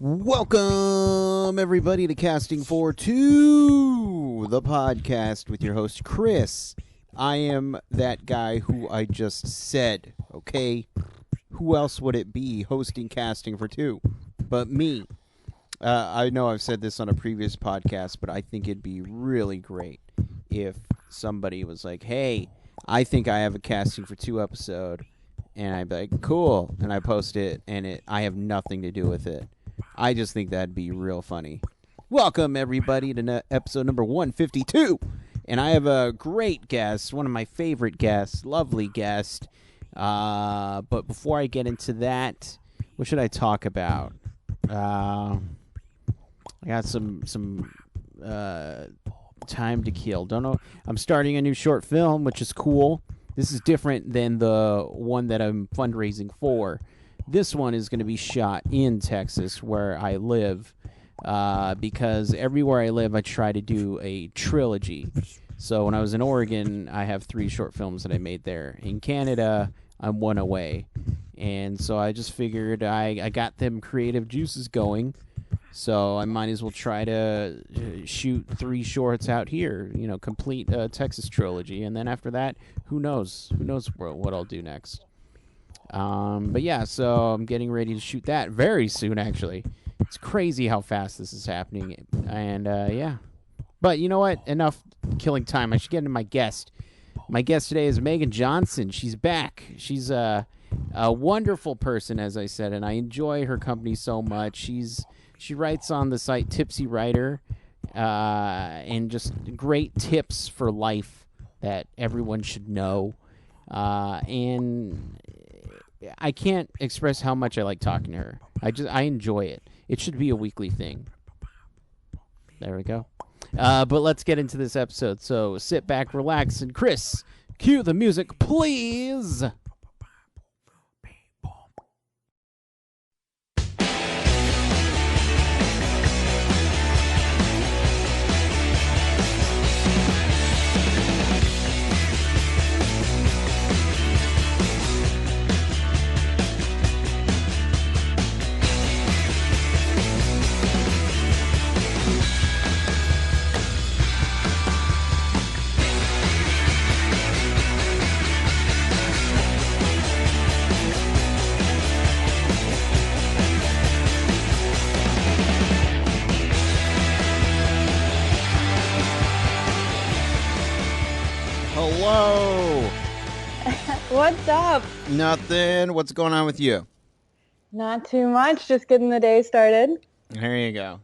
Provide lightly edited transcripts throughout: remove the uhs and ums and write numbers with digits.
Welcome, everybody, to Casting for Two, the podcast with your host, Chris. I am that guy who I just said, okay? Who else would it be hosting Casting for Two but me? I know I've said this on a previous podcast, but I think it'd be really great if somebody was like, hey, I think I have a Casting for Two episode, and I'd be like, cool, and I post it, and I have nothing to do with it. I just think that'd be real funny. Welcome, everybody, to episode number 152. And I have a great guest, one of my favorite guests, lovely guest. But before I get into that, what should I talk about? I got some time to kill. Don't know. I'm starting a new short film, which is cool. This is different than the one that I'm fundraising for. This one is going to be shot in Texas, where I live, because everywhere I live, I try to do a trilogy. So when I was in Oregon, I have 3 short films that I made there. In Canada, I'm one away. And so I just figured I got them creative juices going, so I might as well try to shoot 3 shorts out here, complete a Texas trilogy. And then after that, who knows? Who knows what I'll do next? But yeah, so I'm getting ready to shoot that very soon, actually. It's crazy how fast this is happening. And, yeah. But you know what? Enough killing time. I should get into my guest. My guest today is Megan Johnson. She's back. She's a wonderful person, as I said, and I enjoy her company so much. She writes on the site Tipsy Writer, and just great tips for life that everyone should know. And I can't express how much I like talking to her. I enjoy it. It should be a weekly thing. There we go. But let's get into this episode. So sit back, relax, and Chris, cue the music, please. Hello. What's up? Nothing. What's going on with you? Not too much. Just getting the day started. There you go.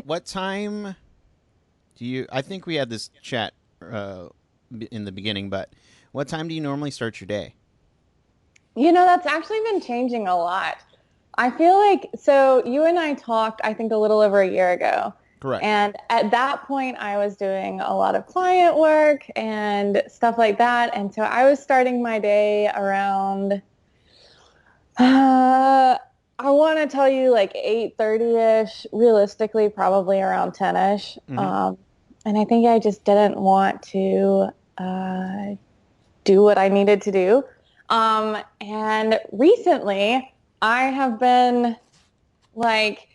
What time do you? I think we had this chat in the beginning, but what time do you normally start your day? That's actually been changing a lot. I feel like, so you and I talked, I think, a little over a year ago. Correct. And at that point, I was doing a lot of client work and stuff like that. And so I was starting my day around, I want to tell you like 8:30-ish, realistically, probably around 10-ish. Mm-hmm. And I think I just didn't want to do what I needed to do. And recently, I have been like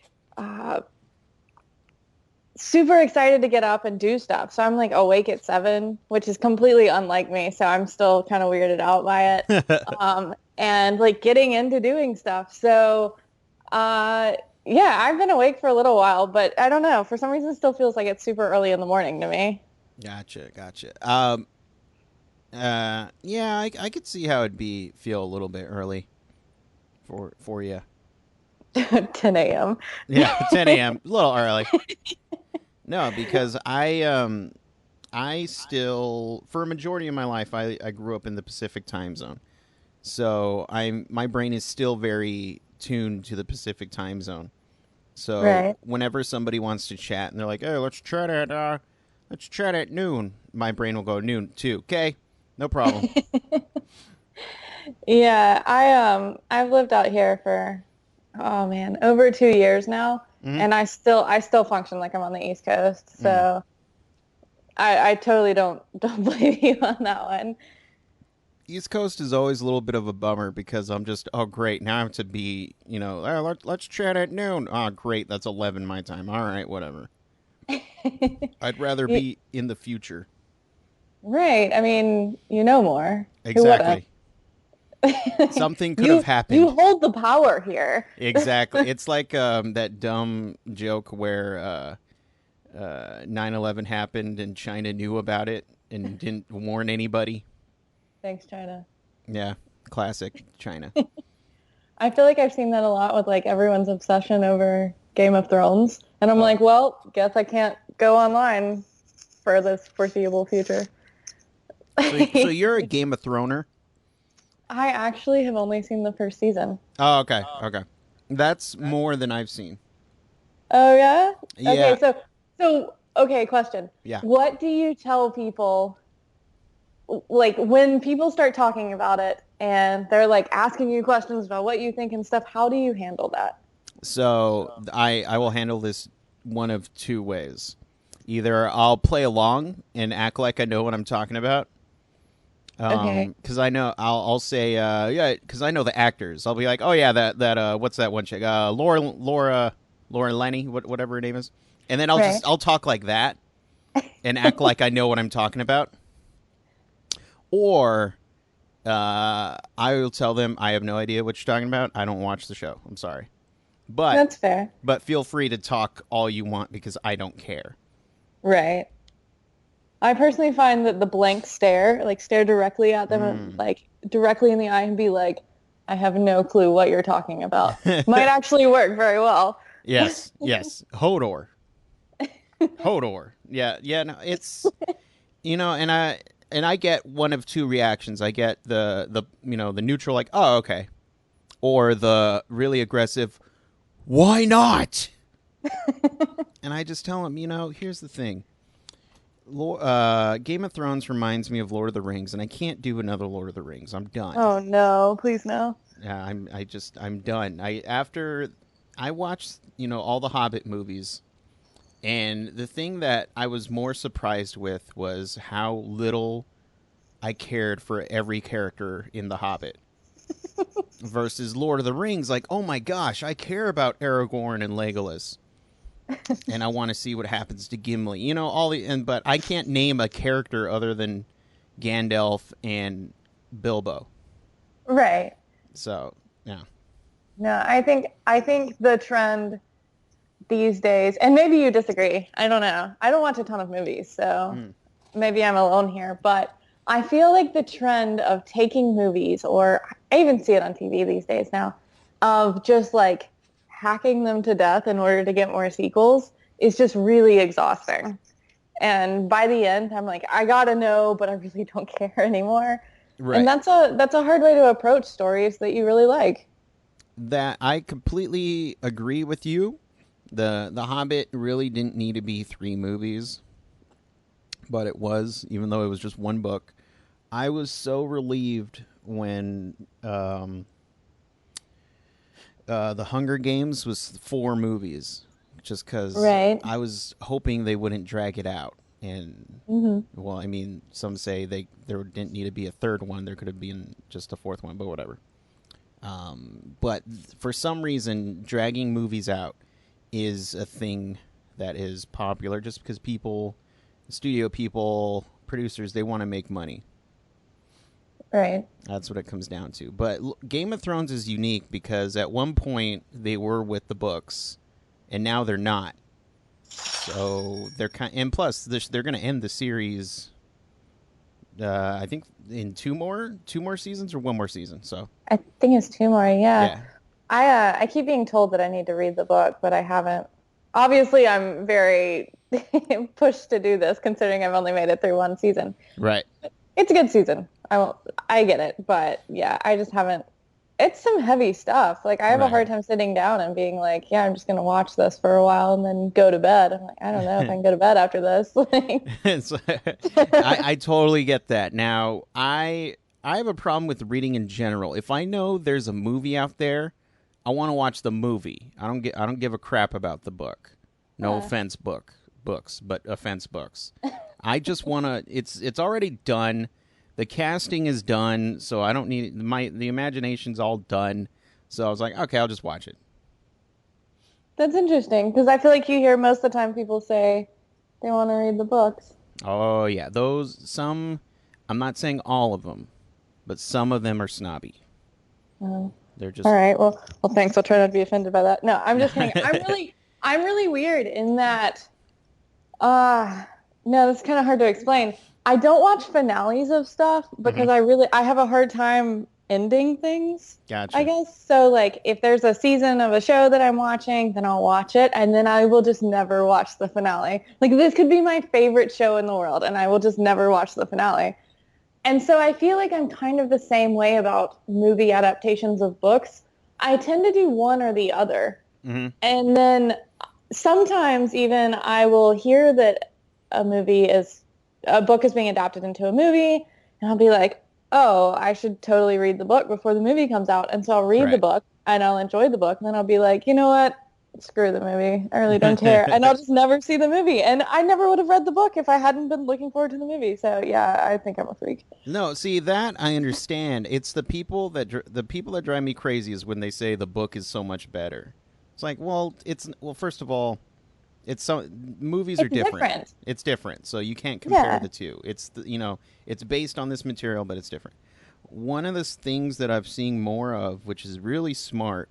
super excited to get up and do stuff. So I'm like awake at 7, which is completely unlike me. So I'm still kind of weirded out by it. And like getting into doing stuff. So, yeah, I've been awake for a little while, but I don't know. For some reason, it still feels like it's super early in the morning to me. Gotcha. Yeah, I could see how it'd feel a little bit early for you. 10 a.m. Yeah, 10 a.m. A little early. No, because I still, for a majority of my life, I grew up in the Pacific time zone. So my brain is still very tuned to the Pacific time zone. So Right. whenever somebody wants to chat and they're like, "Hey, let's chat at noon," my brain will go noon too. Okay, no problem. Yeah, I've lived out here for over 2 years now, Mhm. and I still function like I'm on the East Coast. So I totally don't blame you on that one. East Coast is always a little bit of a bummer because I'm just, oh, great. Now I have to be, let's chat at noon. Oh, great. That's 11 my time. All right, whatever. I'd rather You- be in the future. right. I mean, you know more. Who wouldn't? Exactly. Something could have You happened. hold the power here. Exactly. It's like that dumb joke where 9/11 happened and China knew about it and didn't warn anybody. Thanks, China. Yeah, classic China. I feel like I've seen that a lot with like everyone's obsession over Game of Thrones. And I'm Oh. like, well, guess I can't go online for this foreseeable future. So you're a Game of Throner? I actually have only seen the first season. Oh, okay, okay. That's more than I've seen. Oh yeah? Yeah, Okay, so okay, question. yeah. What do you tell people like when people start talking about it and they're like asking you questions about what you think and stuff, how do you handle that? So I will handle this one of two ways. Either I'll play along and act like I know what I'm talking about. Okay. Because I know I'll say yeah, because I know the actors. I'll be like, oh yeah, that what's that one chick? Laura Lenny, whatever her name is. And then Right. I'll talk like that and act like I know what I'm talking about. Or I will tell them I have no idea what you're talking about. I don't watch the show. I'm sorry. That's fair. But feel free to talk all you want because I don't care. Right. I personally find that the blank stare, like stare directly at them, like directly in the eye and be like, I have no clue what you're talking about. Might actually work very well. Yes, yes. Hodor. Hodor. Yeah, yeah, no, it's and I get one of two reactions. I get the the neutral like, "Oh, okay." Or the really aggressive, "Why not?" And I just tell them, here's the thing. Game of Thrones reminds me of Lord of the Rings, and I can't do another Lord of the Rings. I'm done. Oh no, please no. Yeah, I'm done. After I watched, all the Hobbit movies, and the thing that I was more surprised with was how little I cared for every character in The Hobbit. Versus Lord of the Rings, like, oh my gosh, I care about Aragorn and Legolas. And I want to see what happens to Gimli. But I can't name a character other than Gandalf and Bilbo. Right. So, yeah. No, I think the trend these days, and maybe you disagree. I don't know. I don't watch a ton of movies, so maybe I'm alone here, but I feel like the trend of taking movies, or I even see it on TV these days now, of just like hacking them to death in order to get more sequels is just really exhausting. And by the end, I'm like, I gotta know, but I really don't care anymore. Right. And that's a hard way to approach stories that you really like. That I completely agree with you. The Hobbit really didn't need to be 3 movies, but it was, even though it was just one book. I was so relieved when The Hunger Games was 4 movies, just because Right. I was hoping they wouldn't drag it out. And well, I mean, some say there didn't need to be a third one. There could have been just a 4th one, but whatever. But for some reason, dragging movies out is a thing that is popular just because studio people, producers, they want to make money. Right. That's what it comes down to. But Game of Thrones is unique because at one point they were with the books, and now they're not. So and plus they're going to end the series. I think in two more seasons or one more season. So I think it's 2 more. Yeah. yeah. I keep being told that I need to read the book, but I haven't. Obviously, I'm very pushed to do this, considering I've only made it through 1 season. Right. It's a good season. I get it, but yeah, I just haven't. It's some heavy stuff. Like I have a hard time sitting down and being like, yeah, I'm just gonna watch this for a while and then go to bed. I'm like, I don't know if I can go to bed after this. I totally get that. Now, I have a problem with reading in general. If I know there's a movie out there, I want to watch the movie. I don't give a crap about the book. No offense, books, but offense books. I just want to. It's already done. The casting is done, so I don't need the imagination's all done. So I was like, okay, I'll just watch it. That's interesting because I feel like you hear most of the time people say they want to read the books. Oh yeah, some. I'm not saying all of them, but some of them are snobby. Oh. They're just All right. Well, thanks. I'll try not to be offended by that. No, I'm just kidding. I'm really weird in that. Uh, no, that's kind of hard to explain. I don't watch finales of stuff hmm because I have a hard time ending things, I Gotcha. guess. So like if there's a season of a show that I'm watching, then I'll watch it and then I will just never watch the finale. Like this could be my favorite show in the world and I will just never watch the finale. And so I feel like I'm kind of the same way about movie adaptations of books. I tend to do one or the other. hmm And then sometimes even I will hear that a book is being adapted into a movie, and I'll be like, oh, I should totally read the book before the movie comes out. And so I'll read the Right. book and I'll enjoy the book. And then I'll be like, you know what? Screw the movie. I really don't care. And I'll just never see the movie. And I never would have read the book if I hadn't been looking forward to the movie. So yeah, I think I'm a freak. No, see that I understand. It's the people that drive me crazy is when they say the book is so much better. It's like, well, first of all, it's so movies are It's different. different. It's different, so you can't compare Yeah. the two. It's based on this material, but it's different. One of the things that I've seen more of, which is really smart,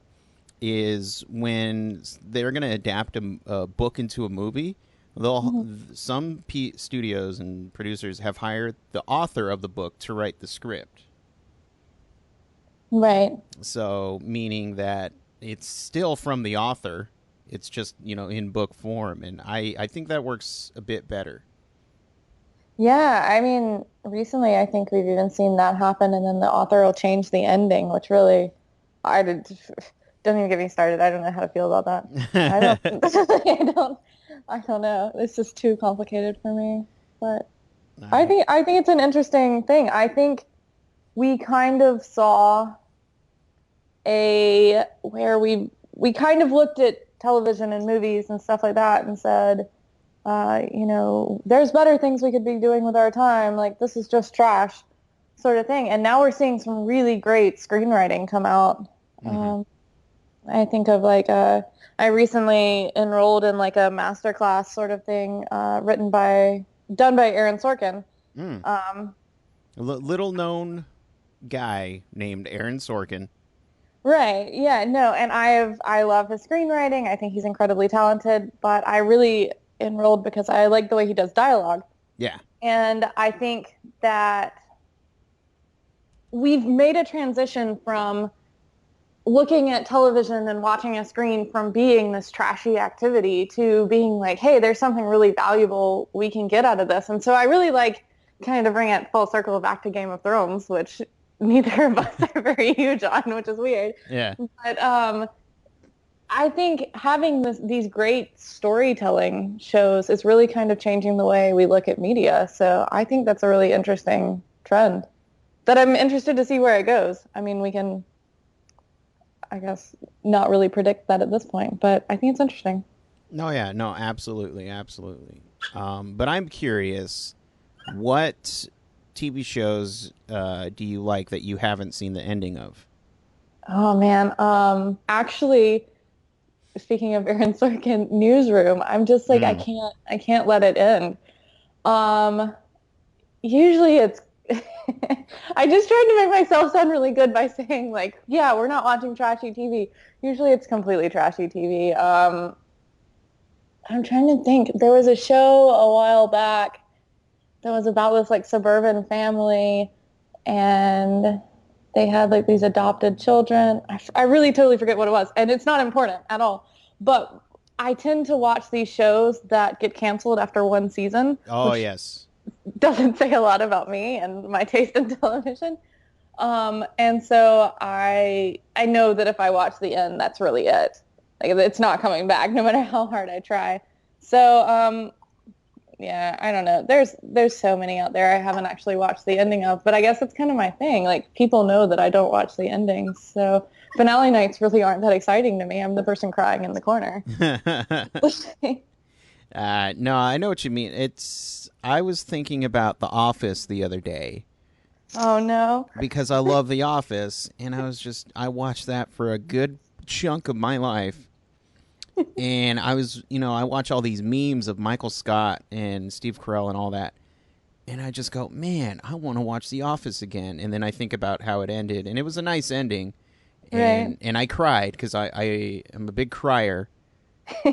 is when they're going to adapt a book into a movie. Mhm. Studios and producers have hired the author of the book to write the script. Right. So, meaning that it's still from the author, it's just in book form, and I think that works a bit better. Yeah, I mean, recently I think we've even seen that happen, and then the author will change the ending, which really, I did, don't even get me started. I don't know how to feel about that. I don't, I don't know. It's just too complicated for me. But I I think it's an interesting thing. I think we kind of saw where we kind of looked at television and movies and stuff like that and said, there's better things we could be doing with our time. Like this is just trash, sort of thing. And now we're seeing some really great screenwriting come out. hmm Um, I think of I recently enrolled in like a master class sort of thing, done by Aaron Sorkin. mm. Um, Little known guy named Aaron Sorkin. right. Yeah, no, and I love his screenwriting. I think he's incredibly talented, but I really enrolled because I like the way he does dialogue. Yeah. And I think that we've made a transition from looking at television and watching a screen from being this trashy activity to being like, hey, there's something really valuable we can get out of this. And so I really like kind of bring it full circle back to Game of Thrones, which neither of us are very huge on, which is weird. Yeah. But I think having these great storytelling shows is really kind of changing the way we look at media. So I think that's a really interesting trend that I'm interested to see where it goes. I mean, we can, I guess, not really predict that at this point, but I think it's interesting. No, yeah, no, absolutely, absolutely. But I'm curious, what TV shows do you like that you haven't seen the ending of? Oh man, actually, speaking of Aaron Sorkin, Newsroom, I'm just like Mm. I can't let it end. Um, Usually it's I just tried to make myself sound really good by saying like, yeah, we're not watching trashy TV. Usually it's completely trashy TV. I'm trying to think. There was a show a while back that was about this like suburban family and they had like these adopted children. I really totally forget what it was, and it's not important at all. But I tend to watch these shows that get canceled after one season, Oh, which yes. doesn't say a lot about me and my taste in television. And so I know that if I watch the end, that's really it. Like it's not coming back, no matter how hard I try. So yeah, I don't know. There's so many out there I haven't actually watched the ending of, but I guess it's kind of my thing. Like people know that I don't watch the endings, so finale nights really aren't that exciting to me. I'm the person crying in the corner. No, I know what you mean. I was thinking about The Office the other day, Oh no. because I love The Office, and I watched that for a good chunk of my life. And I watch all these memes of Michael Scott and Steve Carell and all that. And I just go, man, I want to watch The Office again. And then I think about how it ended, and it was a nice ending. Right. And I cried because I am a big crier.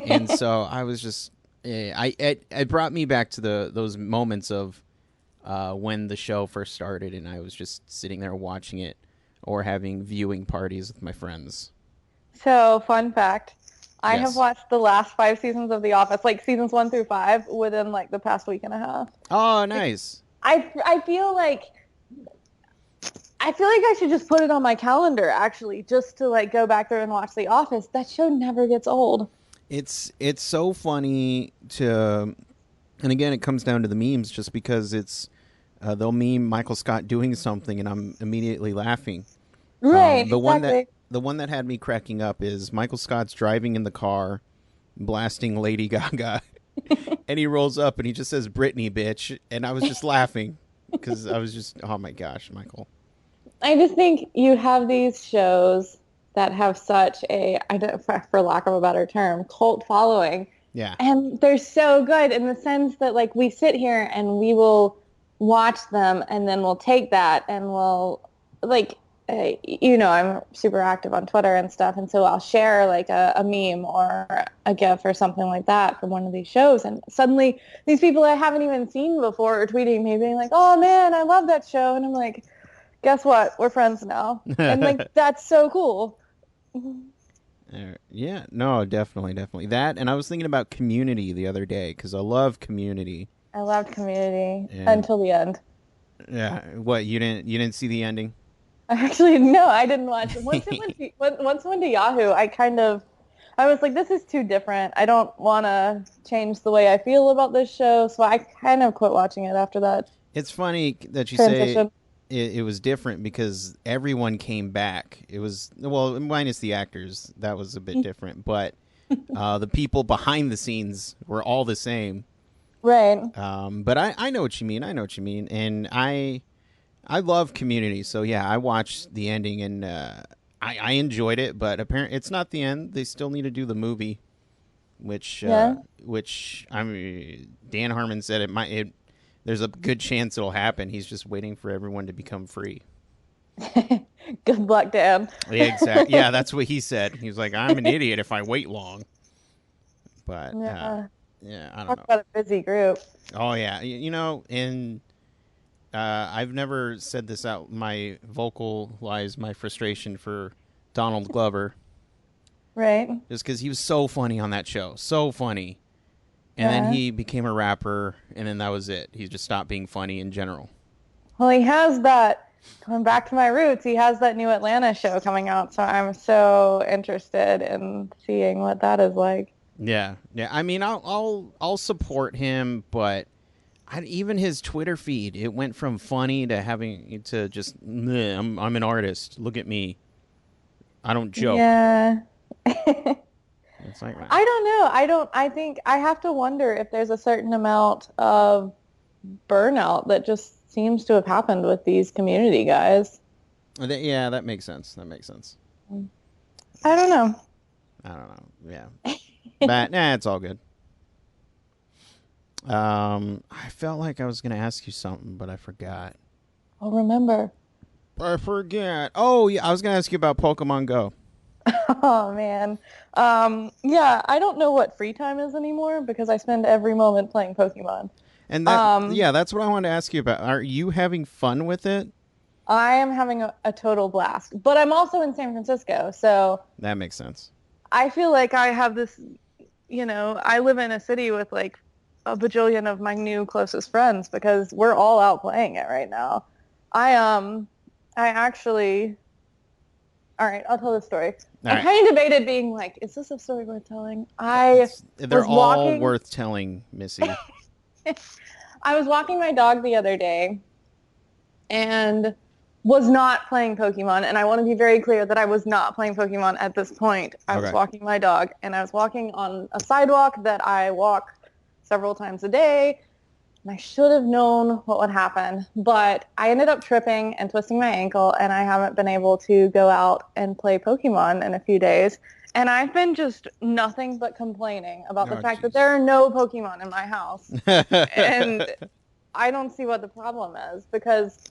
And so I was just, it brought me back to those moments of when the show first started, and I was just sitting there watching it or having viewing parties with my friends. So, fun fact. I have Yes. watched the last 5 seasons of The Office, like seasons 1 through 5, within like the past week and a half. Oh, Like, nice. I feel like I should just put it on my calendar actually, just to like go back through and watch The Office. That show never gets old. It's so funny to, and again, it comes down to the memes, just because they'll meme Michael Scott doing something, and I'm immediately laughing. Right, The one that exactly. had me cracking up is Michael Scott's driving in the car, blasting Lady Gaga, and he rolls up and he just says "Britney, bitch," and I was just laughing because I was just, oh my gosh, Michael. I just think you have these shows that have such a, I don't, for lack of a better term, cult following. Yeah, And they're so good in the sense that like we sit here and we will watch them and then we'll take that and we'll like, I'm super active on Twitter and stuff. And so I'll share like a meme or a GIF or something like that from one of these shows. And suddenly these people I haven't even seen before are tweeting me being like, oh man, I love that show. And I'm like, guess what? We're friends now. And like, that's so cool. yeah, no, definitely that. And I was thinking about Community the other day because I love Community. I loved Community And until the end. yeah, what, you didn't see the ending? Actually, no, I didn't watch it. Once it went to Yahoo, I was like, this is too different. I don't want to change the way I feel about this show. So I kind of quit watching it after that It's funny that you say transition. it was different because everyone came back. It was, well, minus the actors, that was a bit different, but the people behind the scenes were all the same. Right. But I know what you mean. I know what you mean, and I love Community. So yeah, I watched the ending, and I enjoyed it. But apparently, it's not the end. They still need to do the movie, Yeah. which I mean, Dan Harmon said there's a good chance it'll happen. He's just waiting for everyone to become free. Good luck, Dan. Yeah, exactly. Yeah, that's what he said. He was like, "I'm an idiot if I wait long." But Yeah. yeah, I don't Talk know. about a busy group. Oh yeah, and I've never said this out. Vocalize my frustration for Donald Glover, Right. just because he was so funny on that show, so funny, and then Yeah. he became a rapper, and then that was it. He just stopped being funny in general. Well, he has that, going back to my roots, he has that new Atlanta show coming out. So I'm so interested in seeing what that is like. Yeah, yeah. I mean, I'll support him, but even his Twitter feed, it went from funny to having to just, "Meh, I'm an artist. Look at me. I don't joke." Yeah. It's like, I don't know. I think I have to wonder if there's a certain amount of burnout that just seems to have happened with these community guys. yeah, that makes sense. That makes sense. I don't know. I don't know. Yeah, but nah, it's all good. I felt like I was gonna ask you something, but I forgot. I'll remember. I forget. Oh yeah, I was gonna ask you about Pokemon Go. Oh man. Yeah, I don't know what free time is anymore because I spend every moment playing Pokemon. And Um, yeah, that's what I wanted to ask you about. Are you having fun with it? I am having a total blast, but I'm also in San Francisco, so That makes sense. I feel like I have this, I live in a city with like a bajillion of my new closest friends because we're all out playing it right now. I actually, all right, I'll tell the story. All I right, kind of debated being like, is this a story worth telling? I they're was all walking, worth telling, Missy. I was walking my dog the other day and was not playing Pokemon. And I want to be very clear that I was not playing Pokemon at this point. I was Okay. walking my dog and I was walking on a sidewalk that I walk several times a day. and I should have known what would happen, but I ended up tripping and twisting my ankle, and I haven't been able to go out and play Pokemon in a few days. And I've been just nothing but complaining about the Oh, fact that jeez. there are no Pokemon in my house. And I don't see what the problem is because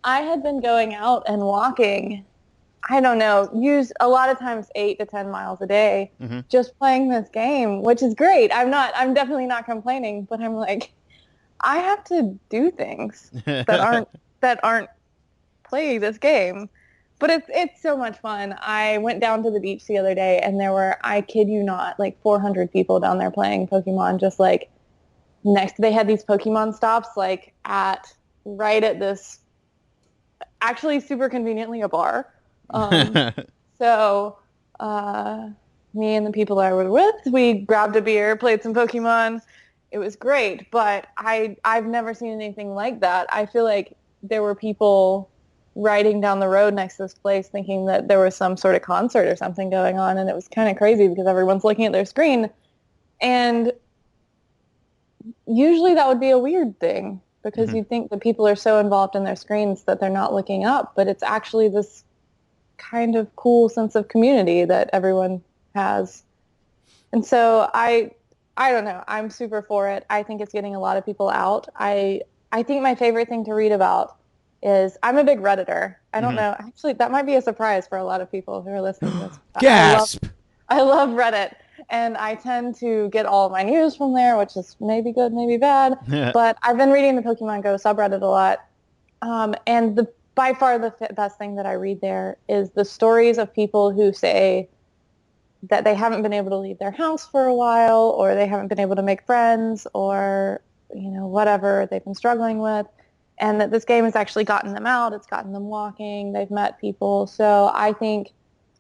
I had been going out and walking, I don't know, use a lot of times 8 to 10 miles a day Hmm. just playing this game, which is great. I'm definitely not complaining, but I'm like, I have to do things that aren't play this game. But it's so much fun. I went down to the beach the other day and there were, I kid you not, like 400 people down there playing Pokemon just like next. They had these Pokemon stops like at right at this actually super conveniently a bar. So me and the people I were with, we grabbed a beer, played some Pokemon. It was great, but I've never seen anything like that. I feel like there were people riding down the road next to this place thinking that there was some sort of concert or something going on, and it was kind of crazy because everyone's looking at their screen. And usually that would be a weird thing because Hmm. you'd think that people are so involved in their screens that they're not looking up, but it's actually this kind of cool sense of community that everyone has. And so I don't know. I'm super for it. I think it's getting a lot of people out. I think my favorite thing to read about is I'm a big Redditor. I don't Hmm. know. Actually, that might be a surprise for a lot of people who are listening to this. Gasp. I love Reddit, and I tend to get all of my news from there, which is maybe good, maybe bad. But I've been reading the Pokemon Go subreddit a lot, and the by far the best thing that I read there is the stories of people who say that they haven't been able to leave their house for a while, or they haven't been able to make friends, or whatever they've been struggling with, and that this game has actually gotten them out. It's gotten them walking. They've met people. So I think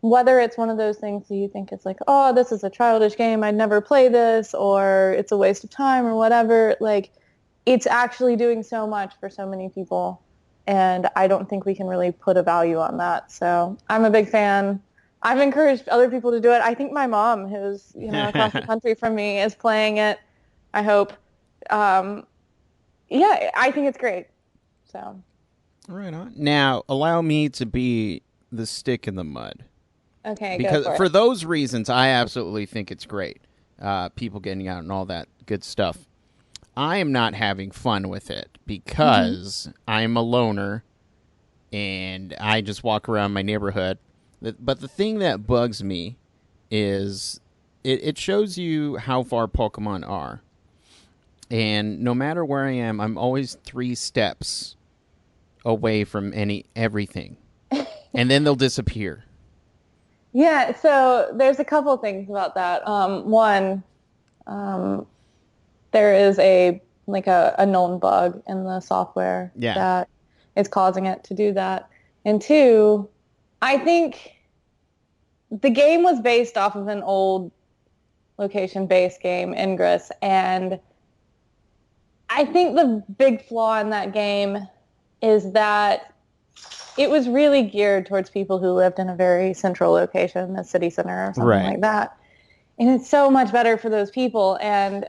whether it's one of those things that you think it's like, oh, this is a childish game, I'd never play this, or it's a waste of time or whatever, like it's actually doing so much for so many people. And I don't think we can really put a value on that. So I'm a big fan. I've encouraged other people to do it. I think my mom, who's, across the country from me, is playing it. I hope. Um, yeah, I think it's great. So, Right on. Now, allow me to be the stick in the mud. okay, go Because for for it. those reasons, I absolutely think it's great. People getting out and all that good stuff. I am not having fun with it Hmm. because I'm a loner and I just walk around my neighborhood. But the thing that bugs me is it shows you how far Pokemon are. And no matter where I am, I'm always 3 steps away from everything. And then they'll disappear. Yeah, so there's a couple things about that. One, um, there is a known bug in the software Yeah. that is causing it to do that. And two, I think the game was based off of an old location-based game, Ingress, and I think the big flaw in that game is that it was really geared towards people who lived in a very central location, a city center or something Right. like that. And it's so much better for those people. And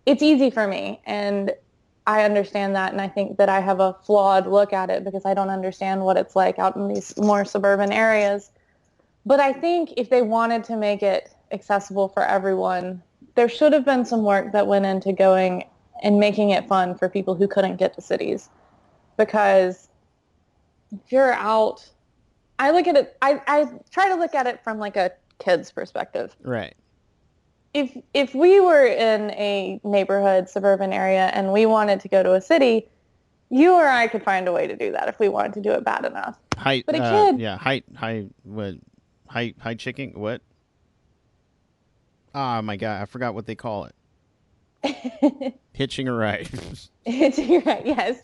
it's easy for me. And I understand that. And I think that I have a flawed look at it because I don't understand what it's like out in these more suburban areas. But I think if they wanted to make it accessible for everyone, there should have been some work that went into going and making it fun for people who couldn't get to cities. Because if you're out, I look at it, I try to look at it from like a kid's perspective. Right. If we were in a neighborhood, suburban area, and we wanted to go to a city, you or I could find a way to do that if we wanted to do it bad enough. Height. But a kid, Yeah. Height. High. What? High chicken. What? Oh my god! I forgot what they call it. Hitching a ride. you're right, yes.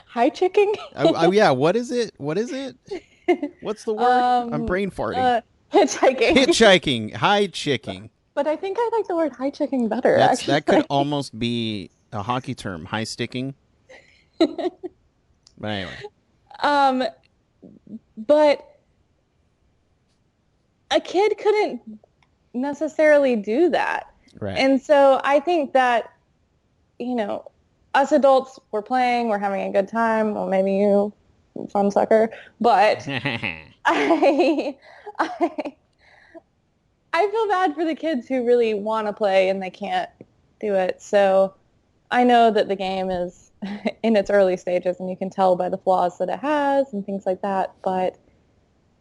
High chicking? Oh, yeah. What is it? What is it? What's the word? I'm um, brain farting. Hitchhiking. Hitchhiking. High chicking. But I think I like the word high chicking better, That could actually. almost be a hockey term. High sticking. But anyway. um, but a kid couldn't necessarily do that. Right. And so I think that us adults, we're playing, we're having a good time. Well, maybe you, fun sucker, but I, I, I feel bad for the kids who really want to play and they can't do it. So I know that the game is in its early stages and you can tell by the flaws that it has and things like that. But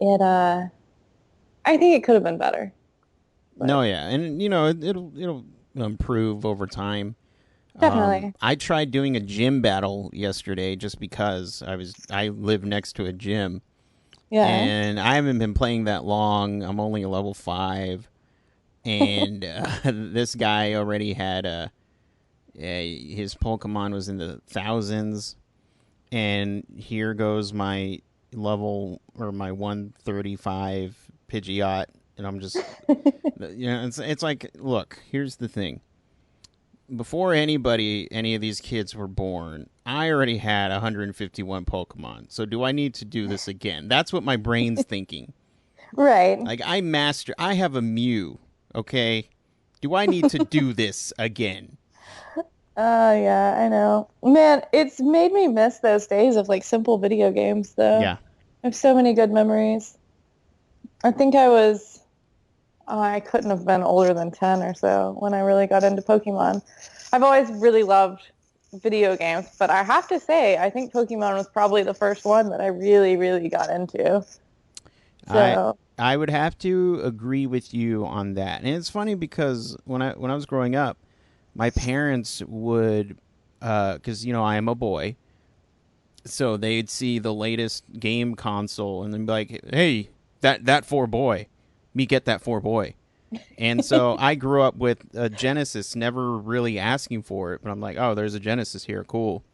I think it could have been better. But No, yeah, and it'll improve over time. definitely. I tried doing a gym battle yesterday just because I live next to a gym, Yeah. and I haven't been playing that long. I'm only a level 5, and this guy already had his Pokemon was in the thousands, and here goes my level or my 135 Pidgeot, and I'm just it's like, look, here's the thing. Before any of these kids were born, I already had 151 Pokemon. So do I need to do this again? That's what my brain's thinking. Right. Like, I have a Mew, okay? Do I need to do this again? Yeah, I know. Man, it's made me miss those days of like simple video games though. Yeah. I have so many good memories. I think I couldn't have been older than 10 or so when I really got into Pokemon. I've always really loved video games, but I have to say, I think Pokemon was probably the first one that I really, really got into. I So, I would have to agree with you on that. And it's funny because when I was growing up, my parents would cuz I am a boy, so they'd see the latest game console and then be like, "Hey, that for boy. Me get that for boy." And so I grew up with a Genesis, never really asking for it, but I'm like, "Oh, there's a Genesis here. Cool."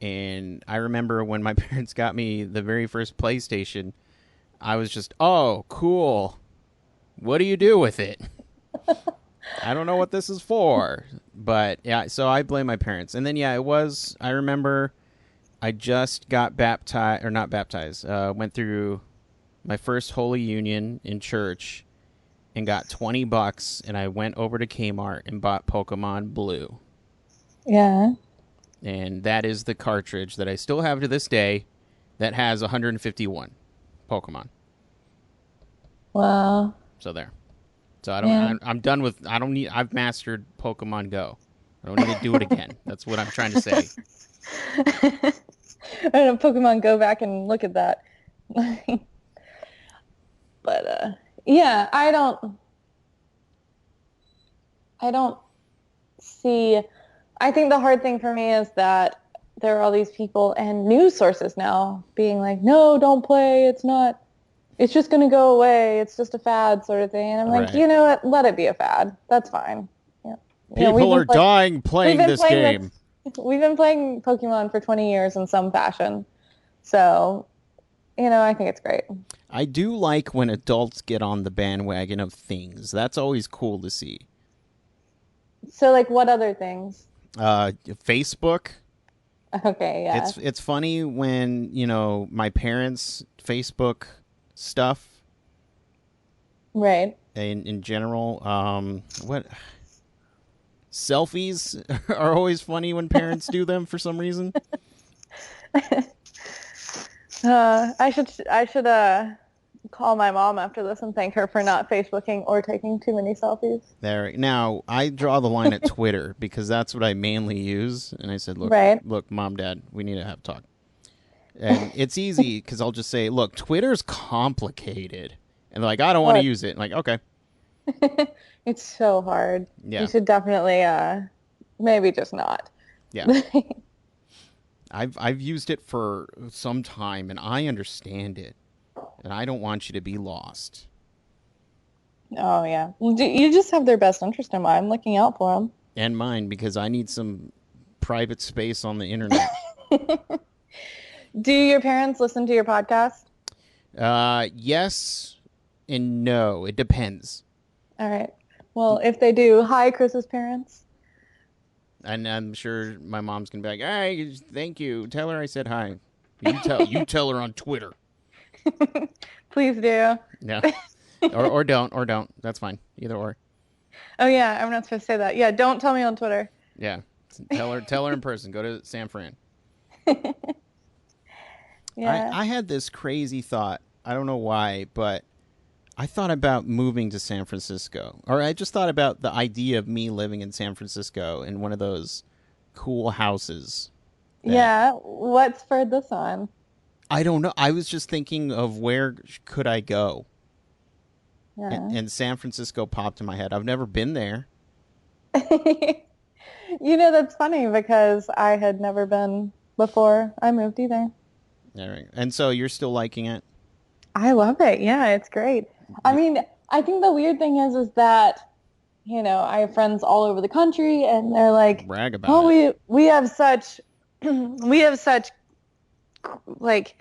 And I remember when my parents got me the very first PlayStation, I was just, "Oh, cool. What do you do with it?" I don't know what this is for. But yeah, so I blame my parents. And then I remember I just got baptized, or not baptized, went through my first Holy Union in church and got $20, and I went over to Kmart and bought Pokemon Blue. yeah. And that is the cartridge that I still have to this day that has 151 Pokemon. Wow. So there. So Man. I'm done with. I've mastered Pokemon Go. I don't need to do it again. That's what I'm trying to say. I don't know, Pokemon Go back and look at that. But yeah, I don't see. I think the hard thing for me is that there are all these people and news sources now being like, no, don't play. It's just going to go away. It's just a fad sort of thing. And I'm like, Right. you know what? Let it be a fad. That's fine. Yeah. People are dying playing this game. We've been playing Pokemon for 20 years in some fashion. So, I think it's great. I do like when adults get on the bandwagon of things. That's always cool to see. So, like, what other things? Facebook. Okay, yeah. It's funny when my parents' Facebook stuff Right. in general. What selfies are always funny when parents do them for some reason. I should call my mom after this and thank her for not Facebooking or taking too many selfies. There. Now, I draw the line at Twitter because that's what I mainly use. And I said, Right. look, Mom, Dad, we need to have a talk. And it's easy because I'll just say, look, Twitter's complicated. And they're like, I don't want to use it. I'm like, okay. It's so hard. Yeah. You should definitely maybe just not. Yeah. I've used it for some time, and I understand it. And I don't want you to be lost. Oh yeah. Well, you just have their best interest in mind, looking out for them. And mine, because I need some private space on the internet. Do your parents listen to your podcast? Yes and no. It depends. All right. Well, if they do, hi, Chris's parents. And I'm sure my mom's gonna be like, "Hey, thank you. Tell her I said hi. You tell her on Twitter." Please do. Yeah. or don't. That's fine. Either or. Oh yeah, I'm not supposed to say that. Yeah, don't tell me on Twitter. Yeah. Tell her in person. Go to San Fran. Yeah. I had this crazy thought. I don't know why, but I thought about moving to San Francisco. Or I just thought about the idea of me living in San Francisco in one of those cool houses. That Yeah. What spurred this on? I don't know. I was just thinking of where could I go? Yeah. And San Francisco popped in my head. I've never been there. That's funny because I had never been before I moved either. And so you're still liking it? I love it. Yeah, it's great. I mean, I think the weird thing is that, I have friends all over the country and they're like, Brag about "Oh, it. we have such we have such like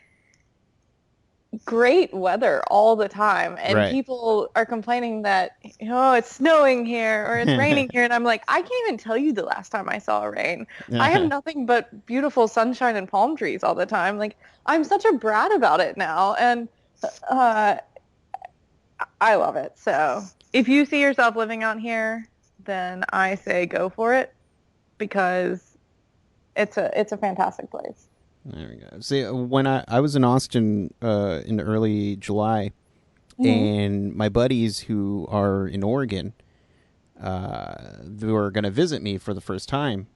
great weather all the time." And Right. people are complaining that, it's snowing here or it's raining here. And I'm like, I can't even tell you the last time I saw rain. I have nothing but beautiful sunshine and palm trees all the time. Like, I'm such a brat about it now. And uh, I love it. So if you see yourself living out here, then I say go for it because it's a fantastic place. There we go. See, when I was in Austin in early July, Hmm. and my buddies who are in Oregon, they were going to visit me for the first time.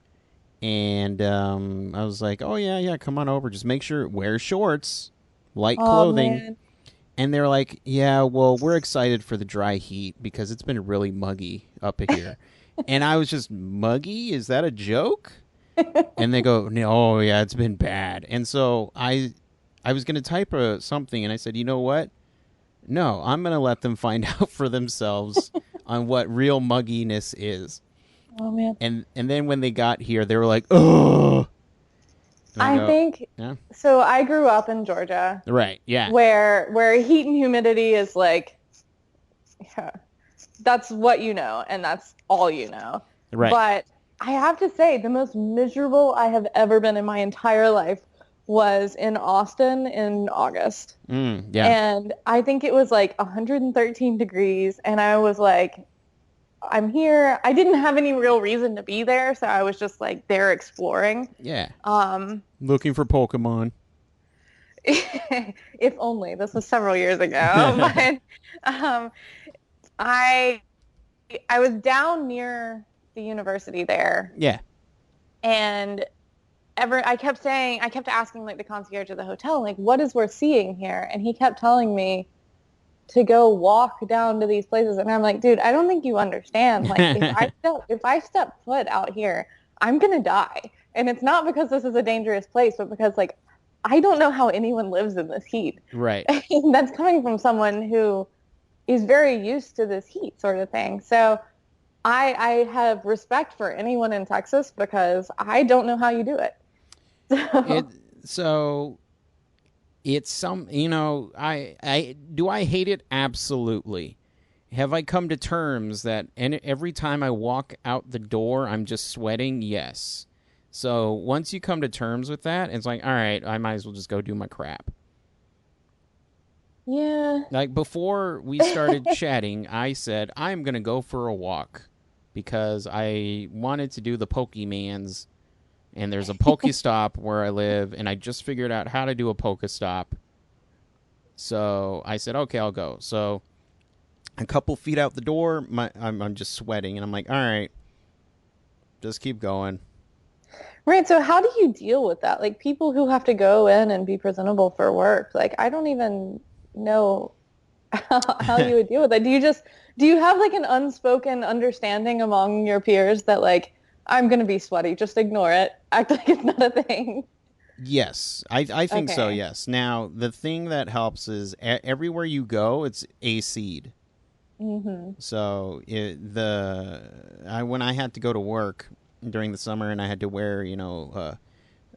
And I was like, oh, yeah, come on over. Just make sure, wear shorts, light Oh clothing. man. And they're like, yeah, well, we're excited for the dry heat because it's been really muggy up here. And I was just, muggy? Is that a joke? And they go, no, oh, yeah, it's been bad. And so I was going to type something, and I said, you know what? No, I'm going to let them find out for themselves on what real mugginess is. Oh man. And then when they got here, they were like, oh. I Go, think yeah, so. I grew up in Georgia, right, yeah, where heat and humidity is like, yeah, that's what you know, and that's all you know. right, But I have to say, the most miserable I have ever been in my entire life was in Austin in August. yeah, And I think it was like 113 degrees, and I was like, I'm here. I didn't have any real reason to be there, so I was just like there exploring. yeah. Um, Looking for Pokemon. if only. This was several years ago, but um, I I was down near the university there, Yeah, and I kept asking like the concierge of the hotel, like, what is worth seeing here? And he kept telling me to go walk down to these places, and I'm like, dude, I don't think you understand. Like, if I step foot out here, I'm gonna die. And it's not because this is a dangerous place, but because like I don't know how anyone lives in this heat. right. And that's coming from someone who is very used to this heat sort of thing. So I have respect for anyone in Texas because I don't know how you do it. It So so it's some I do I hate it? Absolutely. Have I come to terms that every time I walk out the door I'm just sweating? Yes. So once you come to terms with that, it's like, all right, I might as well just go do my crap. yeah. Like before we started chatting, I said I'm gonna go for a walk because I wanted to do the Pokemans, and there's a Pokestop where I live, and I just figured out how to do a Pokestop. So I said, okay, I'll go. So a couple feet out the door, I'm just sweating, and I'm like, all right, just keep going. Right. So how do you deal with that? Like people who have to go in and be presentable for work. Like I don't even know how you would deal with that. Do you have like an unspoken understanding among your peers that like I'm gonna be sweaty, just ignore it. Act like it's not a thing. Yes, I think so, Okay. yes. Now, the thing that helps is everywhere you go, it's AC'd. Hmm. So when I had to go to work during the summer and I had to wear,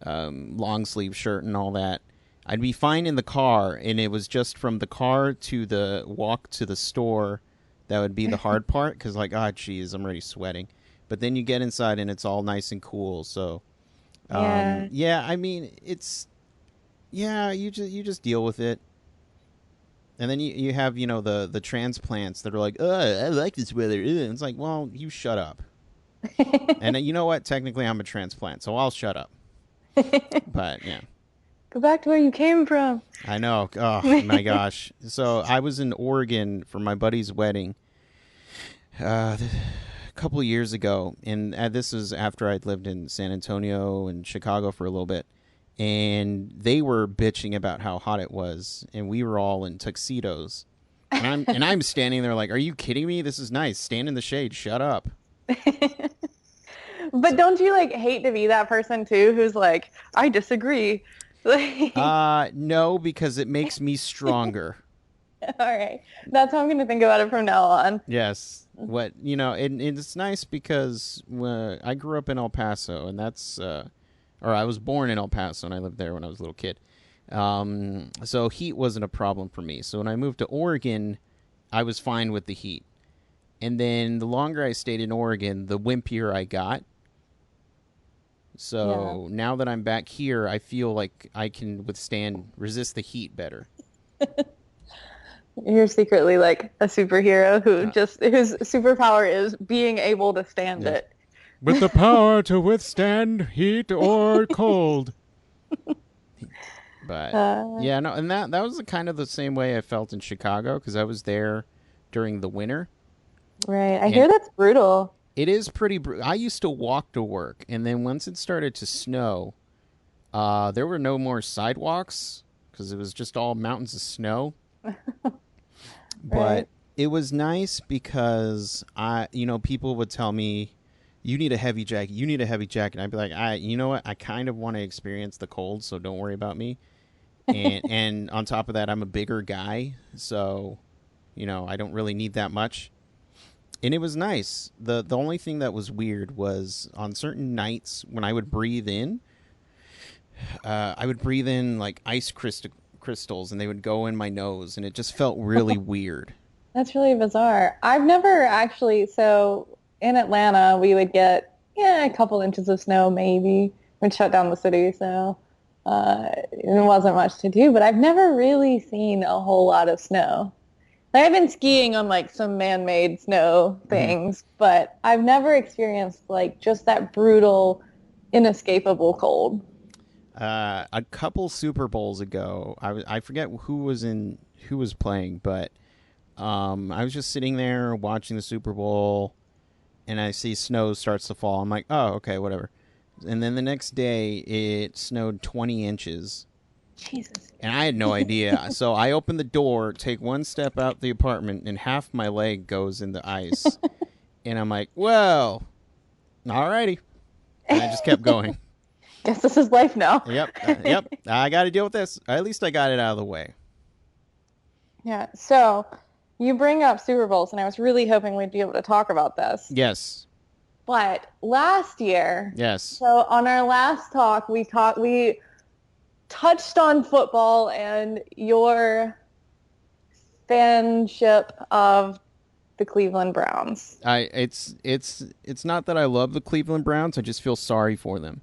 long sleeve shirt and all that, I'd be fine in the car, and it was just from the car to the walk to the store that would be the hard part because, like, oh, geez, I'm already sweating. But then you get inside and it's all nice and cool. So, Yeah. yeah, I mean, you just deal with it. And then you have, the transplants that are like, oh, I like this weather. Ugh. It's like, well, you shut up. And you know what? Technically, I'm a transplant, so I'll shut up. But yeah, Go back to where you came from. I know. Oh my gosh. So I was in Oregon for my buddy's wedding a couple of years ago, and this was after I'd lived in San Antonio and Chicago for a little bit. And they were bitching about how hot it was, and we were all in tuxedos. And I'm standing there like, are you kidding me? This is nice. Stand in the shade. Shut up. But don't you like hate to be that person too who's like, I disagree? No, because it makes me stronger. All right. That's how I'm going to think about it from now on. Yes. What, and it's nice because I grew up in El Paso, and or I was born in El Paso, and I lived there when I was a little kid. So heat wasn't a problem for me. So when I moved to Oregon, I was fine with the heat. And then the longer I stayed in Oregon, the wimpier I got. So now that I'm back here, I feel like I can resist the heat better. You're secretly like a superhero whose superpower is being able to stand it. With the power to withstand heat or cold. But yeah, no, and that was kind of the same way I felt in Chicago because I was there during the winter. Right. I hear that's brutal. It is pretty brutal. I used to walk to work, and then once it started to snow, there were no more sidewalks because it was just all mountains of snow. But it was nice because people would tell me, you need a heavy jacket. You need a heavy jacket. I'd be like, you know what? I kind of want to experience the cold, so don't worry about me. And on top of that, I'm a bigger guy, so I don't really need that much. And it was nice. The only thing that was weird was on certain nights when I would breathe in, like ice crystals, and they would go in my nose, and it just felt really weird. That's really bizarre. I've never actually, so in Atlanta, we would get, a couple inches of snow, maybe. We'd shut down the city, so it wasn't much to do, but I've never really seen a whole lot of snow. Like, I've been skiing on like some man-made snow things, but I've never experienced like just that brutal, inescapable cold. A couple Super Bowls ago, I forget who was playing, but I was just sitting there watching the Super Bowl, and I see snow starts to fall. I'm like, oh, okay, whatever. And then the next day, it snowed 20 inches. Jesus. And I had no idea. So I open the door, take one step out the apartment, and half my leg goes in the ice. And I'm like, well, alrighty. And I just kept going. Guess this is life now. Yep. I got to deal with this. At least I got it out of the way. Yeah. So you bring up Super Bowls, and I was really hoping we'd be able to talk about this. Yes. But last year, yes. So on our last talk, we touched on football and your fanship of the Cleveland Browns. It's not that I love the Cleveland Browns. I just feel sorry for them.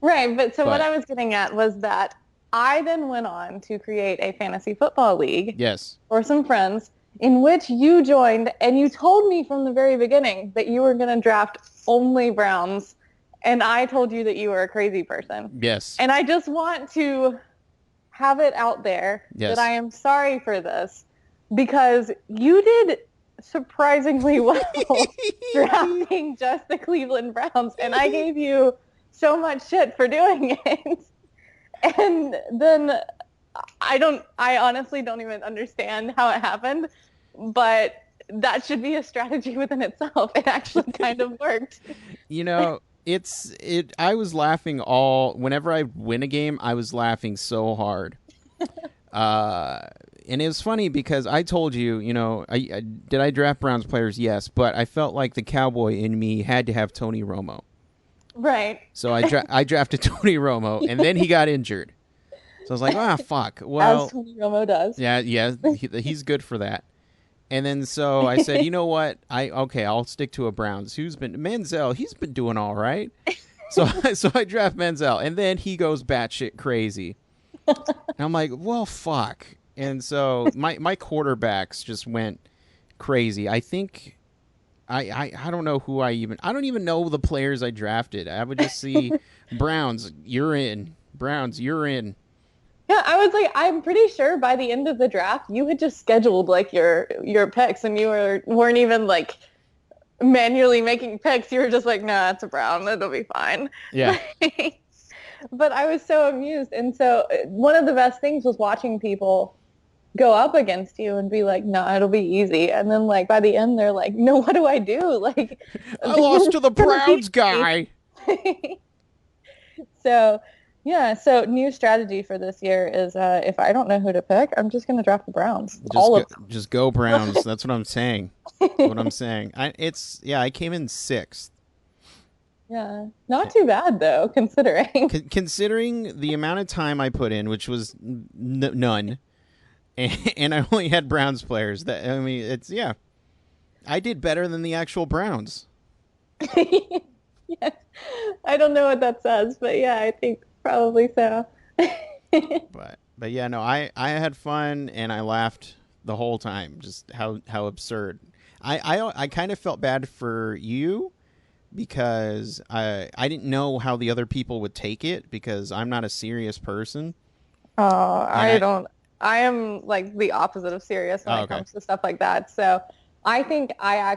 Right, but what I was getting at was that I then went on to create a fantasy football league. Yes. For some friends, in which you joined, and you told me from the very beginning that you were going to draft only Browns, and I told you that you were a crazy person. Yes. And I just want to have it out there that I am sorry for this, because you did surprisingly well drafting just the Cleveland Browns, and I gave you so much shit for doing it. And then I honestly don't even understand how it happened, but that should be a strategy within itself. It actually kind of worked. I was laughing whenever I win a game, I was laughing so hard. And it was funny because I told you, did I draft Browns players? Yes, but I felt like the cowboy in me had to have Tony Romo. Right. So I drafted Tony Romo, and then he got injured. So I was like, fuck. Well, as Tony Romo does. Yeah, he's good for that. And then so I said, you know what? I'll stick to a Browns. Manziel? He's been doing all right. So I draft Manziel, and then he goes batshit crazy. And I'm like, well, fuck. And so my quarterbacks just went crazy. I think I don't know who I don't even know the players I drafted. I would just see Browns, you're in. Browns, you're in. Yeah, I was like, I'm pretty sure by the end of the draft, you had just scheduled like your picks, and weren't even like manually making picks. You were just like, nah, it's a Brown, it'll be fine. Yeah. But I was so amused, and so one of the best things was watching people go up against you and be like, nah, it'll be easy, and then like by the end, they're like, no, what do I do? Like, I lost to the Browns guy. So, yeah. So new strategy for this year is if I don't know who to pick, I'm just going to draft the Browns. All of them. Just go Browns. That's what I'm saying. That's what I'm saying. I came in 6th. Yeah. Not too bad, though, considering. Considering the amount of time I put in, which was none, and I only had Browns players. Yeah. I did better than the actual Browns. Yeah. I don't know what that says, but yeah, I think probably so. But yeah, no, I had fun and I laughed the whole time. Just how absurd. I kind of felt bad for you because I didn't know how the other people would take it because I'm not a serious person. Oh, I am like the opposite of serious when it comes to stuff like that. So I think I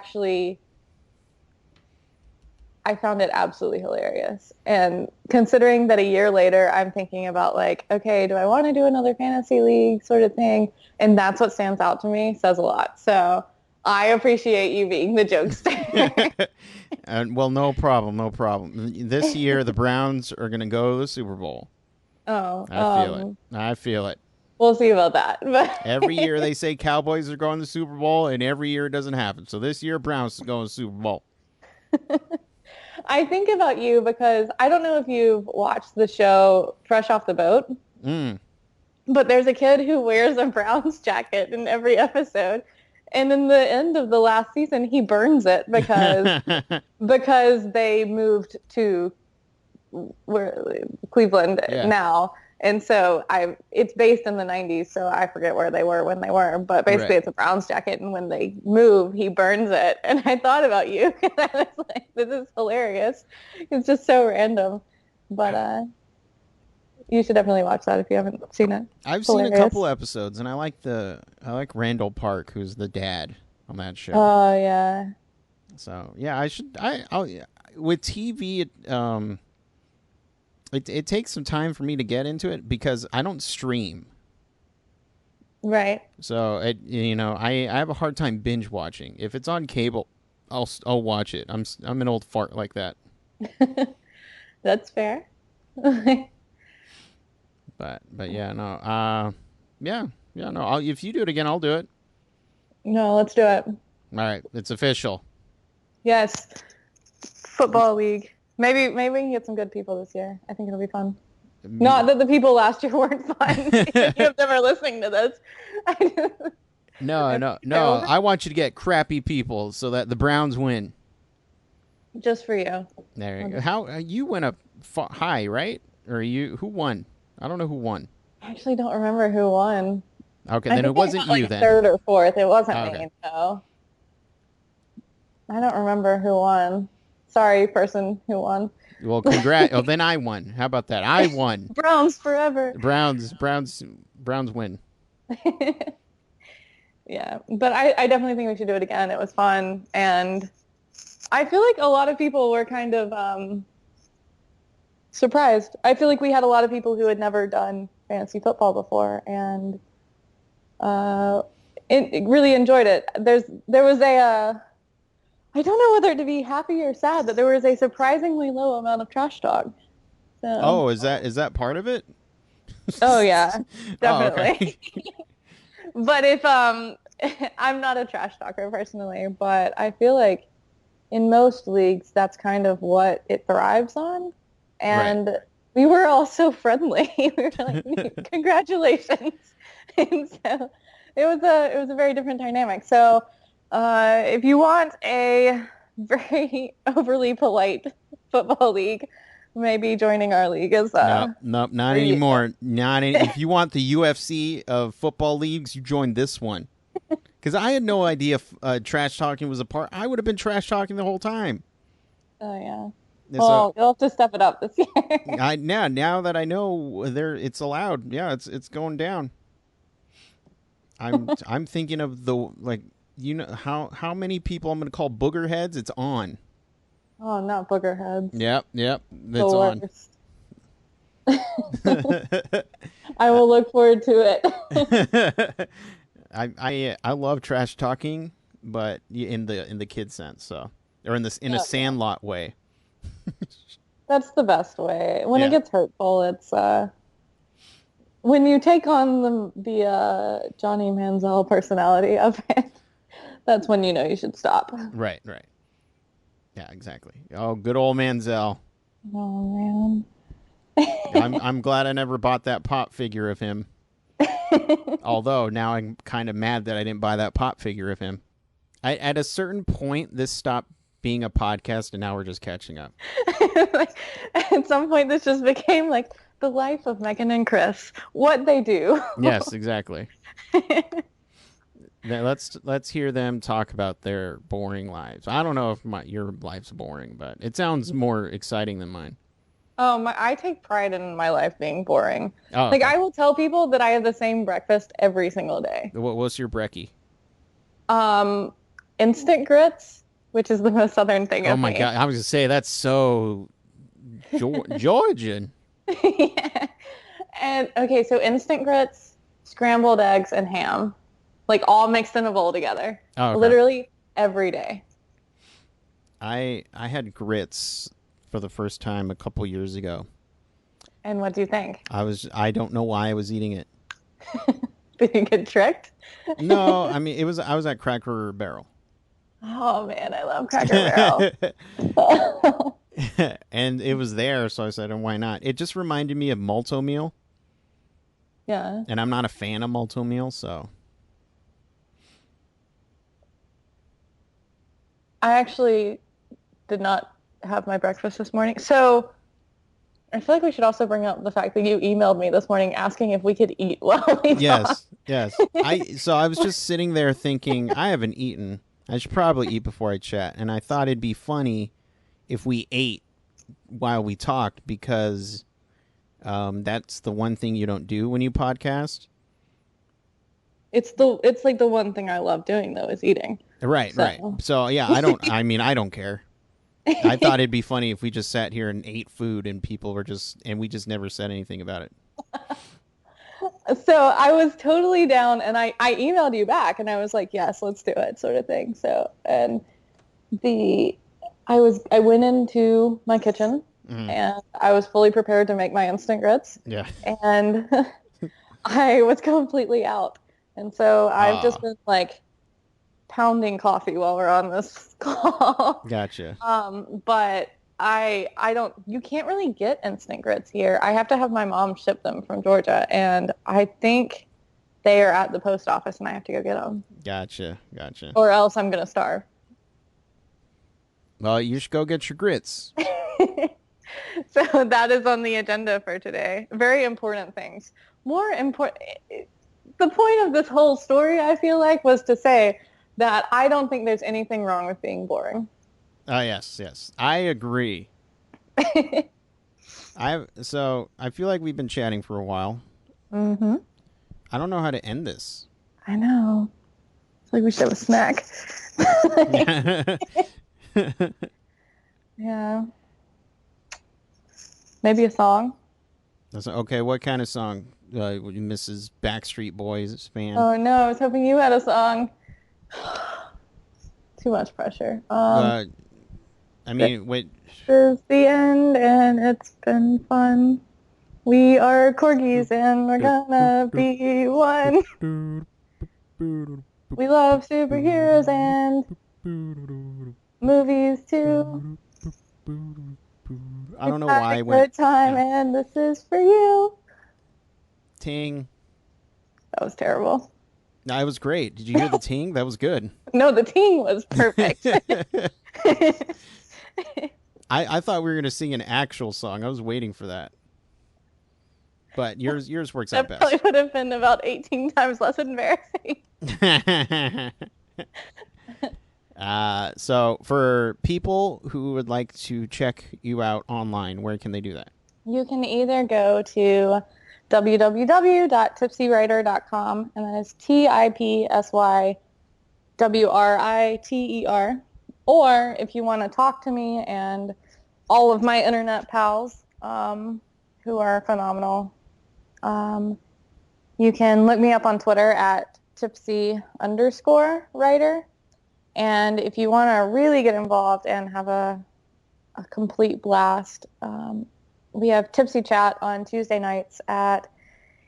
found it absolutely hilarious. And considering that a year later, I'm thinking about like, okay, do I want to do another fantasy league sort of thing? And that's what stands out to me, says a lot. So I appreciate you being the jokester. Well, no problem. This year, the Browns are going to go to the Super Bowl. Oh, I feel it. We'll see about that. Every year they say Cowboys are going to the Super Bowl, and every year it doesn't happen. So this year, Browns are going to the Super Bowl. I think about you because I don't know if you've watched the show Fresh Off the Boat, but there's a kid who wears a Browns jacket in every episode. And in the end of the last season, he burns it because they moved to Cleveland now. And so it's based in the 90s, so I forget where they were when they were. But basically, It's a Browns jacket, and when they move, he burns it. And I thought about you, and I was like, this is hilarious. It's just so random. But you should definitely watch that if you haven't seen it. I've seen a couple episodes, and I like Randall Park, who's the dad on that show. Oh, yeah. So, yeah, I'll with TV, it takes some time for me to get into it because I don't stream. Right. So I have a hard time binge watching. If it's on cable, I'll watch it. I'm an old fart like that. That's fair. But yeah, no. No. If you do it again, I'll do it. No, let's do it. All right, it's official. Yes. Football league. Maybe we can get some good people this year. I think it'll be fun. Not that the people last year weren't fun. If they're listening to this. No. I want you to get crappy people so that the Browns win. Just for you. There you go. How you went up high, right? Or who won? I don't know who won. I actually don't remember who won. Okay, then it wasn't you then. Third or fourth. It wasn't me, no. I don't remember who won. Sorry, person who won. Well, congrats. Oh, then I won. How about that? I won. Browns forever. Browns win. Yeah, but I definitely think we should do it again. It was fun, and I feel like a lot of people were kind of surprised. I feel like we had a lot of people who had never done fantasy football before, and it really enjoyed it. There was I don't know whether to be happy or sad that there was a surprisingly low amount of trash talk. So. Oh, is that part of it? Oh yeah, definitely. Oh, okay. But if I'm not a trash talker personally, but I feel like in most leagues that's kind of what it thrives on, and we were all so friendly. We were like, congratulations, and so it was a very different dynamic. So. If you want a very overly polite football league, maybe joining our league is no, not anymore. If you want the UFC of football leagues, you join this one Because I had no idea trash talking was a part. I would have been trash talking the whole time. Oh yeah. So, Well, you'll have to step it up this year. now that I know it's allowed. Yeah, it's going down. I'm thinking of how many people I'm going to call booger heads. It's on. Oh, not booger heads. Yep, The it's on. worst. I will look forward to it. I love trash talking, but in the kid sense, so or in a Sandlot way. That's the best way. When Yeah. it gets hurtful, it's when you take on the Johnny Manziel personality of it. That's when you know you should stop. Right. Yeah, exactly. Oh, good old Manziel. Oh I'm glad I never bought that pop figure of him. man. Although now I'm kind of mad that I didn't buy that pop figure of him. At a certain point, this stopped being a podcast, and now we're just catching up. Like, at some point, this just became like the life of Megan and Chris. What they do. Yes, exactly. Now, let's hear them talk about their boring lives. I don't know if your life's boring, but it sounds more exciting than mine. I take pride in my life being boring. Oh, Like okay. I will tell people that I have the same breakfast every single day. What's your brekkie? Instant grits, which is the most southern thing Oh of my me. God, I was gonna say that's so Georgian. Yeah. And okay, so instant grits, scrambled eggs, and ham, like all mixed in a bowl together. Oh, okay. Literally every day. I had grits for the first time a couple years ago. And what do you think? I don't know why I was eating it. Did you get tricked? No, I mean I was at Cracker Barrel. Oh man, I love Cracker Barrel. And it was there, so I said, oh, why not? It just reminded me of Malto Meal, Yeah. and I'm not a fan of Malto Meal, so. I actually did not have my breakfast this morning. So I feel like we should also bring up the fact that you emailed me this morning asking if we could eat while we talk. Yes. I was just sitting there thinking, I haven't eaten. I should probably eat before I chat, and I thought it'd be funny if we ate while we talked because that's the one thing you don't do when you podcast. It's like the one thing I love doing though is eating. Right. So yeah, I don't care. I thought it'd be funny if we just sat here and ate food and we just never said anything about it. So I was totally down and I emailed you back and I was like, yes, let's do it sort of thing. So, and I went into my kitchen and I was fully prepared to make my instant grits. Yeah. And I was completely out. And so I've just been like pounding coffee while we're on this call. Gotcha. But you can't really get instant grits here. I have to have my mom ship them from Georgia, and I think they are at the post office, and I have to go get them. Gotcha. Or else I'm going to starve. Well, you should go get your grits. So that is on the agenda for today. Very important things. More important. The point of this whole story, I feel like, was to say that I don't think there's anything wrong with being boring. Yes. I agree. I feel like we've been chatting for a while. Mm-hmm. I don't know how to end this. I know. It's like we should have a snack. Yeah. Maybe a song. Okay, what kind of song? Mrs. Backstreet Boys fan? Oh no, I was hoping you had a song. Too much pressure. I mean, wait. This is the end, and it's been fun. We are corgis, and we're gonna be one. We love superheroes and movies too. I don't know why I Good went. time, and this is for you. Ting. That was terrible. No, it was great. Did you hear the ting? That was good. No, the ting was perfect. I thought we were going to sing an actual song. I was waiting for that. but yours works out That probably best. would have been about 18 times less embarrassing. So for people who would like to check you out online, where can they do that? You can either go to www.tipsywriter.com, and that is TIPSYWRITER. Or if you want to talk to me and all of my internet pals, who are phenomenal, you can look me up on Twitter at tipsy_writer. And if you want to really get involved and have a complete blast, we have Tipsy Chat on Tuesday nights at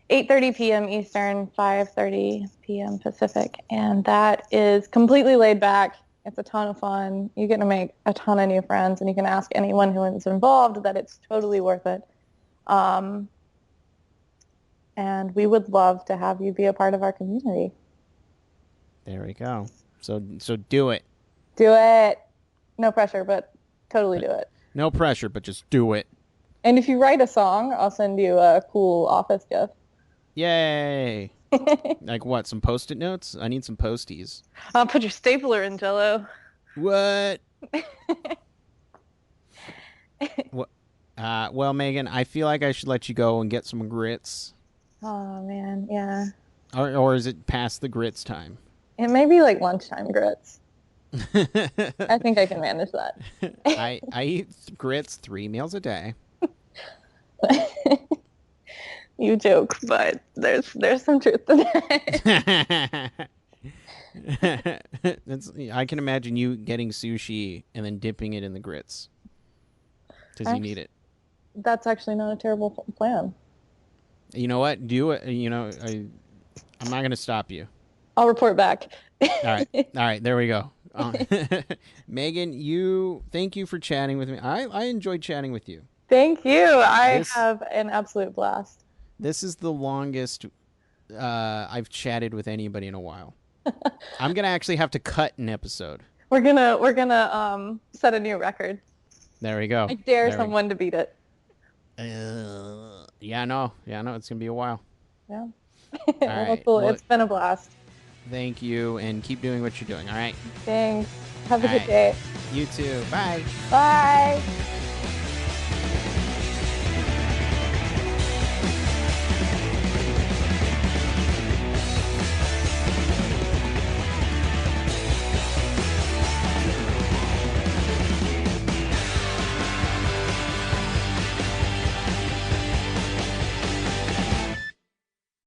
8:30 p.m. Eastern, 5:30 p.m. Pacific. And that is completely laid back. It's a ton of fun. You get to make a ton of new friends, and you can ask anyone who is involved that it's totally worth it. And we would love to have you be a part of our community. There we go. So do it. Do it. No pressure, but totally do it. No pressure, but just do it. And if you write a song, I'll send you a cool office gift. Yay! Like what? Some Post-it notes? I need some posties. I'll put your stapler in Jello. What? What? Well, Megan, I feel like I should let you go and get some grits. Oh, man. Yeah. Or is it past the grits time? It may be like lunchtime grits. I think I can manage that. I eat grits 3 meals a day. You joke, but there's some truth to that. I can imagine you getting sushi and then dipping it in the grits because you need it. That's actually not a terrible plan. You know what? Do it. You know, I'm not going to stop you. I'll report back. All right. There we go. Megan, thank you for chatting with me. I enjoyed chatting with you. Thank you. I have an absolute blast. This is the longest I've chatted with anybody in a while. I'm gonna actually have to cut an episode. We're gonna set a new record. There we go. I dare someone to beat it. Yeah, no, it's gonna be a while. Yeah. Right. Well, it's been a blast. Thank you, and keep doing what you're doing. All right. Thanks. Have a good day. You too. Bye. Bye.